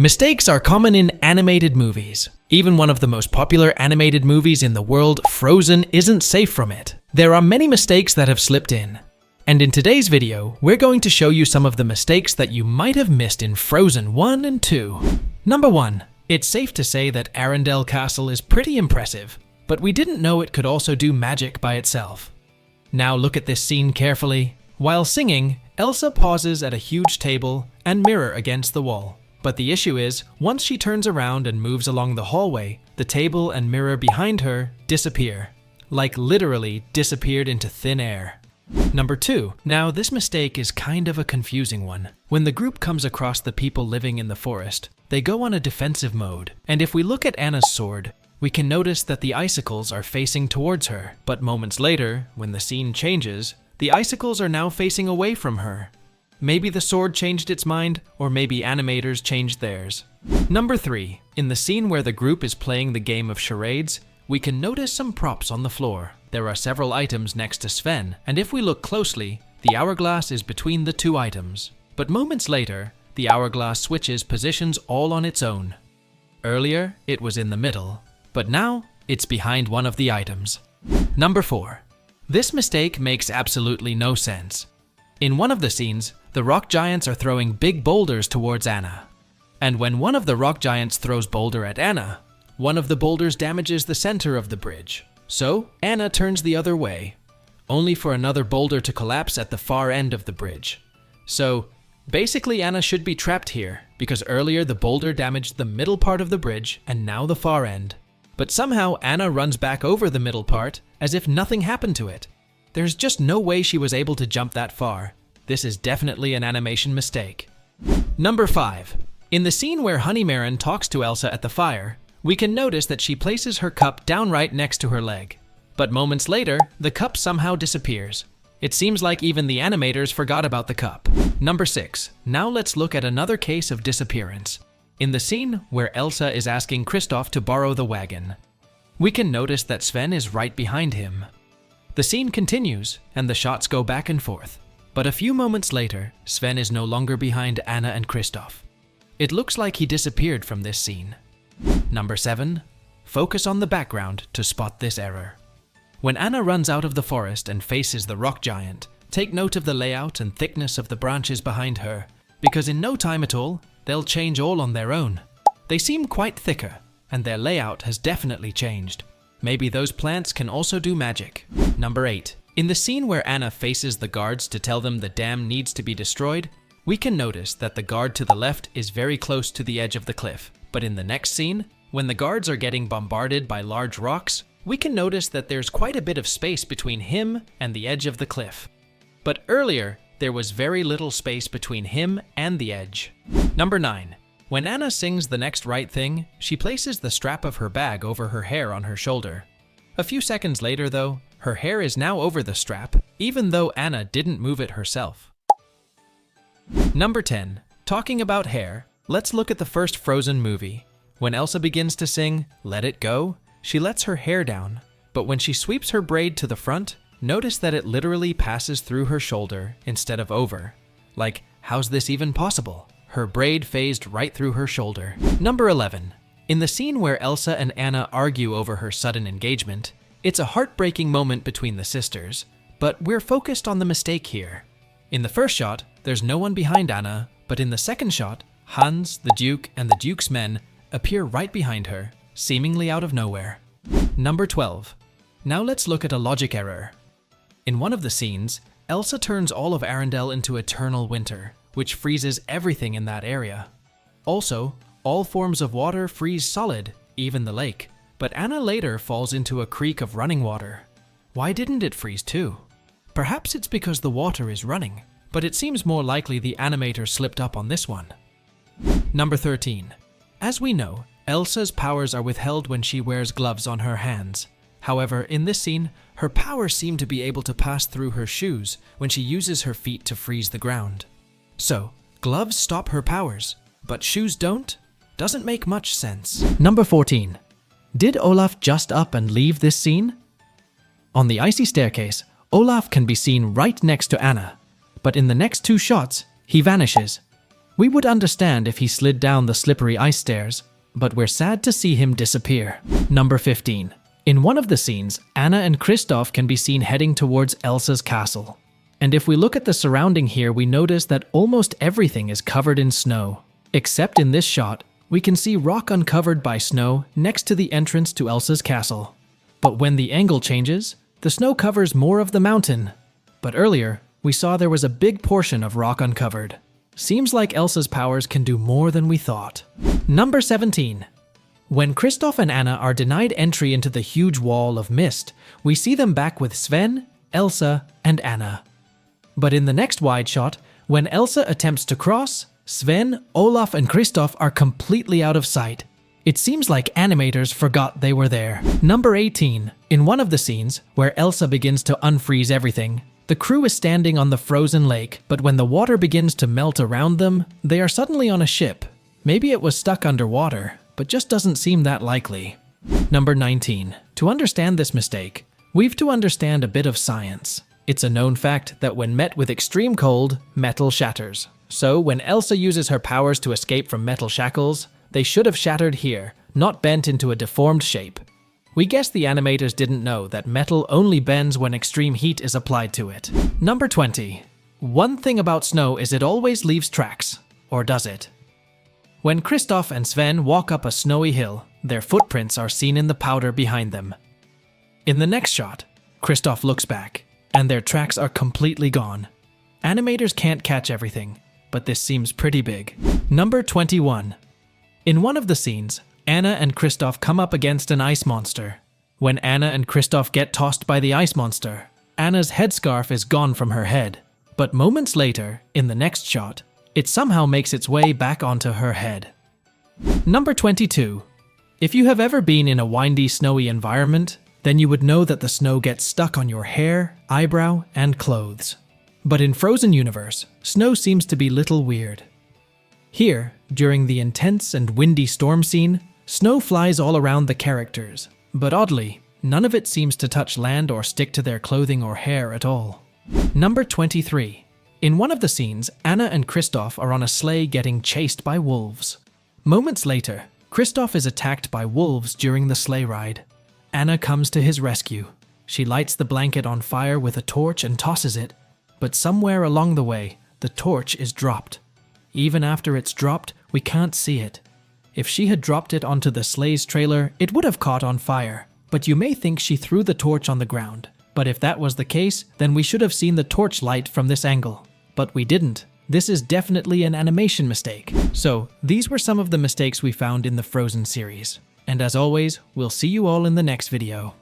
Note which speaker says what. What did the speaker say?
Speaker 1: Mistakes are common in animated movies. Even one of the most popular animated movies in the world, Frozen, isn't safe from it. There are many mistakes that have slipped in. And in today's video, we're going to show you some of the mistakes that you might have missed in Frozen 1 and 2. Number 1. It's safe to say that Arendelle Castle is pretty impressive, but we didn't know it could also do magic by itself. Now look at this scene carefully. While singing, Elsa pauses at a huge table and mirror against the wall. But the issue is, once she turns around and moves along the hallway, the table and mirror behind her disappear. Like literally disappeared into thin air. Number 2. Now this mistake is kind of a confusing one. When the group comes across the people living in the forest, they go on a defensive mode. And if we look at Anna's sword, we can notice that the icicles are facing towards her. But moments later, when the scene changes, the icicles are now facing away from her. Maybe the sword changed its mind, or maybe animators changed theirs. Number 3. In the scene where the group is playing the game of charades, we can notice some props on the floor. There are several items next to Sven, and if we look closely, the hourglass is between the two items. But moments later, the hourglass switches positions all on its own. Earlier, it was in the middle, but now it's behind one of the items. Number 4. This mistake makes absolutely no sense. In one of the scenes, the rock giants are throwing big boulders towards Anna. And when one of the rock giants throws boulder at Anna, one of the boulders damages the center of the bridge. So, Anna turns the other way, only for another boulder to collapse at the far end of the bridge. So, basically Anna should be trapped here, because earlier the boulder damaged the middle part of the bridge and now the far end. But somehow Anna runs back over the middle part as if nothing happened to it. There's just no way she was able to jump that far. This is definitely an animation mistake. Number 5. In the scene where Honeymaren talks to Elsa at the fire, we can notice that she places her cup down right next to her leg. But moments later, the cup somehow disappears. It seems like even the animators forgot about the cup. Number 6. Now let's look at another case of disappearance. In the scene where Elsa is asking Kristoff to borrow the wagon, we can notice that Sven is right behind him. The scene continues, and the shots go back and forth. But a few moments later, Sven is no longer behind Anna and Kristoff. It looks like he disappeared from this scene. Number 7. Focus on the background to spot this error. When Anna runs out of the forest and faces the rock giant, take note of the layout and thickness of the branches behind her, because in no time at all, they'll change all on their own. They seem quite thicker, and their layout has definitely changed. Maybe those plants can also do magic. Number 8. In the scene where Anna faces the guards to tell them the dam needs to be destroyed, we can notice that the guard to the left is very close to the edge of the cliff. But in the next scene, when the guards are getting bombarded by large rocks, we can notice that there's quite a bit of space between him and the edge of the cliff. But earlier, there was very little space between him and the edge. Number 9. When Anna sings the next right thing, she places the strap of her bag over her hair on her shoulder. A few seconds later though, her hair is now over the strap, even though Anna didn't move it herself. Number 10. Talking about hair, let's look at the first Frozen movie. When Elsa begins to sing "Let It Go," she lets her hair down. But when she sweeps her braid to the front, notice that it literally passes through her shoulder instead of over. Like, how's this even possible? Her braid phased right through her shoulder. Number 11. In the scene where Elsa and Anna argue over her sudden engagement, it's a heartbreaking moment between the sisters, but we're focused on the mistake here. In the first shot, there's no one behind Anna, but in the second shot, Hans, the Duke, and the Duke's men appear right behind her, seemingly out of nowhere. Number 12. Now let's look at a logic error. In one of the scenes, Elsa turns all of Arendelle into eternal winter, which freezes everything in that area. Also, all forms of water freeze solid, even the lake. But Anna later falls into a creek of running water. Why didn't it freeze too? Perhaps it's because the water is running, but it seems more likely the animator slipped up on this one. Number 13. As we know, Elsa's powers are withheld when she wears gloves on her hands. However, in this scene, her powers seem to be able to pass through her shoes when she uses her feet to freeze the ground. So, gloves stop her powers, but shoes don't? Doesn't make much sense. Number 14. Did Olaf just up and leave this scene? On the icy staircase, Olaf can be seen right next to Anna, but in the next two shots, he vanishes. We would understand if he slid down the slippery ice stairs, but we're sad to see him disappear. Number 15. In one of the scenes, Anna and Kristoff can be seen heading towards Elsa's castle. And if we look at the surrounding here, we notice that almost everything is covered in snow. Except in this shot, we can see rock uncovered by snow next to the entrance to Elsa's castle. But when the angle changes, the snow covers more of the mountain. But earlier, we saw there was a big portion of rock uncovered. Seems like Elsa's powers can do more than we thought. Number 17. When Kristoff and Anna are denied entry into the huge wall of mist, we see them back with Sven, Elsa, and Anna. But in the next wide shot, when Elsa attempts to cross, Sven, Olaf, and Kristoff are completely out of sight. It seems like animators forgot they were there. Number 18. In one of the scenes, where Elsa begins to unfreeze everything, the crew is standing on the frozen lake, but when the water begins to melt around them, they are suddenly on a ship. Maybe it was stuck underwater, but just doesn't seem that likely. Number 19. To understand this mistake, we've to understand a bit of science. It's a known fact that when met with extreme cold, metal shatters. So when Elsa uses her powers to escape from metal shackles, they should have shattered here, not bent into a deformed shape. We guess the animators didn't know that metal only bends when extreme heat is applied to it. Number 20. One thing about snow is it always leaves tracks. Or does it? When Kristoff and Sven walk up a snowy hill, their footprints are seen in the powder behind them. In the next shot, Kristoff looks back, and their tracks are completely gone. Animators can't catch everything, but this seems pretty big. Number 21. In one of the scenes, Anna and Kristoff come up against an ice monster. When Anna and Kristoff get tossed by the ice monster, Anna's headscarf is gone from her head. But moments later, in the next shot, it somehow makes its way back onto her head. Number 22. If you have ever been in a windy, snowy environment, then you would know that the snow gets stuck on your hair, eyebrow, and clothes. But in Frozen Universe, snow seems to be little weird. Here, during the intense and windy storm scene, snow flies all around the characters, but oddly, none of it seems to touch land or stick to their clothing or hair at all. Number 23. In one of the scenes, Anna and Kristoff are on a sleigh getting chased by wolves. Moments later, Kristoff is attacked by wolves during the sleigh ride. Anna comes to his rescue. She lights the blanket on fire with a torch and tosses it, but somewhere along the way, the torch is dropped. Even after it's dropped, we can't see it. If she had dropped it onto the sleigh's trailer, it would have caught on fire, but you may think she threw the torch on the ground. But if that was the case, then we should have seen the torch light from this angle. But we didn't. This is definitely an animation mistake. So, these were some of the mistakes we found in the Frozen series. And as always, we'll see you all in the next video.